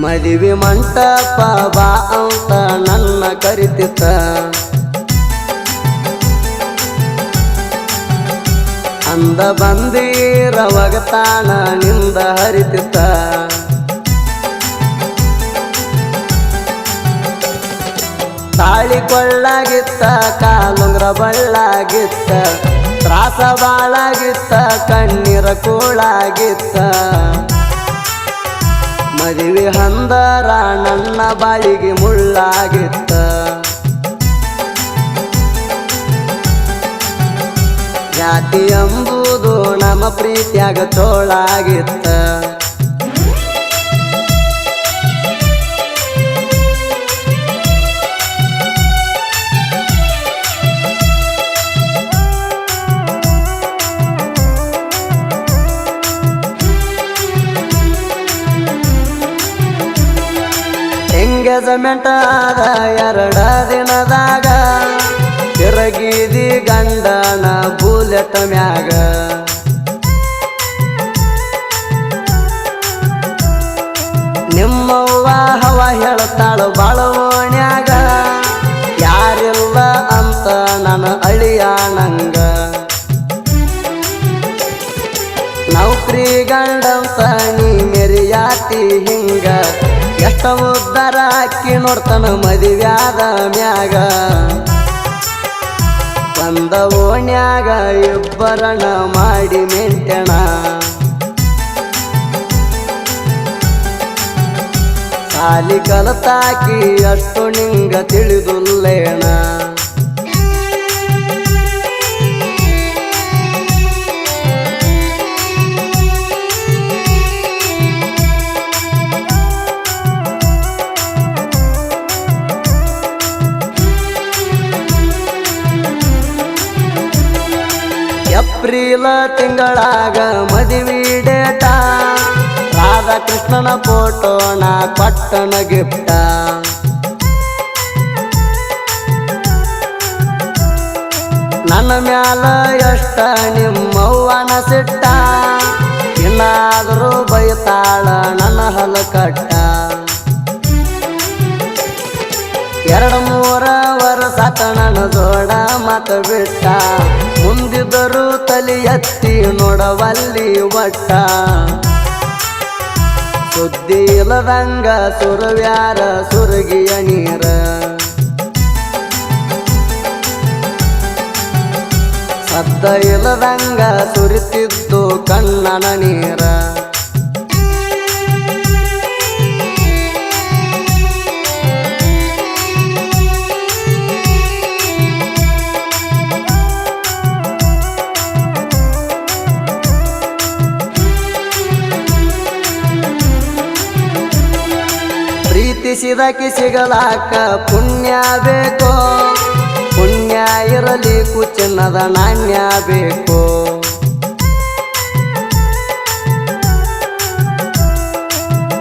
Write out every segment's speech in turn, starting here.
ಮದುವೆ ಮಂಟಪ ಬಾ ಅಂತ ನನ್ನ ಕರಿತಿತ್ತ ಅಂದ ಬಂದೀರ ಒಗತಾನ ನಿಂದ ಹರಿತಿತ್ತ ತಾಳಿ ಕೊಳ್ಳಾಗಿತ್ತ ಕಾಲುಂಗ್ರ ಬಳ್ಳಾಗಿತ್ತ ತ್ರಾಸ ಬಾಳಾಗಿತ್ತ ಕಣ್ಣೀರ ಕೂಳಾಗಿತ್ತ ಮದುವೆ ಹಂದರ ನನ್ನ ಬಾಳಿಗೆ ಮುಳ್ಳಾಗಿತ್ತ ಜಾತಿ ಎಂಬುದು ನಮ್ಮ ಪ್ರೀತಿಯಾಗ ತೋಳಾಗಿತ್ತ ಎಂಗೇಜ್ಮೆಂಟ್ ಆದ 2 ದಿನದಾಗ ತಿರುಗಿದಿ ಗಂಡನ ಬುಲೆಟ್ ಮ್ಯಾಗ ನಿಮ್ಮವ್ವ ಹವ ಹೇಳ್ತಾಳ ಬಾಳವಣ್ಯಾಗ ಯಾರಿಲ್ಲ ಅಂತ ನನ್ನ ಅಳಿಯ ನಂಗ ನೌಕರಿ ಗಂಡಂತ ನೀ ಮೆರಿಯಾತಿ ಹಿಂಗ ಎಷ್ಟ ಉದ್ದಾರ ಹಾಕಿ ನೋಡ್ತಾನ ಮದುವ್ಯಾದ ಮ್ಯಾಗ ಬಂದ ಓಣ್ಯಾಗ ಇಬ್ಬರಣ ಮಾಡಿ ಮೆಂಟೆಣ ಸಾಲಿ ಕಲತಾಕಿ ಅಷ್ಟು ನಿಂಗ ತಿಳಿದುಲ್ಲೇಣ ಏಪ್ರಿಲ್ ತಿಂಗಳಾಗ ಮದುವೆ ಡೇಟ ರಾಧಾಕೃಷ್ಣನ ಫೋಟೋನ ಕೊಟ್ಟನ ಗಿಫ್ಟ ನನ್ನ ಮ್ಯಾಲ ಎಷ್ಟ ನಿಮ್ಮವ್ವನ ಸಿಟ್ಟ ಇನ್ನಾದರೂ ಬೈತಾಳ ನನ್ನ ಹಲಕಟ್ಟ 2-3 ವರ್ಷ ನನ್ನ ಜೋಡ ಮತ ಬಿಟ್ಟ ಮುಂದಿದ್ದರು ತಲೆ ಎತ್ತಿ ನೋಡವಲ್ಲಿ ಒಟ್ಟ ಸುದ್ದಿ ಇಲ್ಲದಂಗ ಸುರವ್ಯಾರ ಸುರಗಿಯ ನೀರ ಸದ್ದ ಇಲ್ಲದಂಗ ಸುರಿತಿದ್ದು ಕಣ್ಣನ ನೀರ ಪ್ರೀತಿಸಿದಕ್ಕೆ ಸಿಗಲಾಕ ಪುಣ್ಯ ಬೇಕೋ ಪುಣ್ಯ ಇರಲಿ ಚಿನ್ನದ ನಾಣ್ಯ ಬೇಕು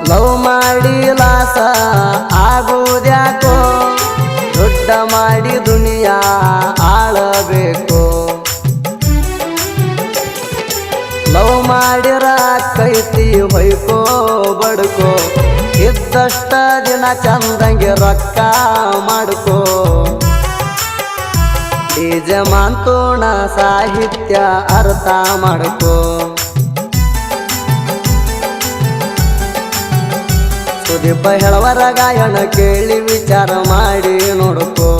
ಲವ್ ಮಾಡಿ ಲಾಸ ಆಗುವುದ್ಯಾಕೋ ದೊಡ್ಡ ಮಾಡಿ ದುನಿಯಾ ಆಳಬೇಕು ಲವ್ ಮಾಡಿರ ಕೈತಿ ಹೊಯ್ಕೋ ಬಡ್ಕೋ ಇದ್ದಷ್ಟ ದಿನ ಚಂದಂಗೆ ರೊಕ್ಕ ಮಾಡ್ಕೋ ಯಜಮಾಂತೋಣ ಸಾಹಿತ್ಯ ಅರ್ಥ ಮಾಡ್ಕೋ ಸುದೀಪ ಹೇಳವರ ಗಾಯನ ಕೇಳಿ ವಿಚಾರ ಮಾಡಿ ನೋಡ್ಕೋ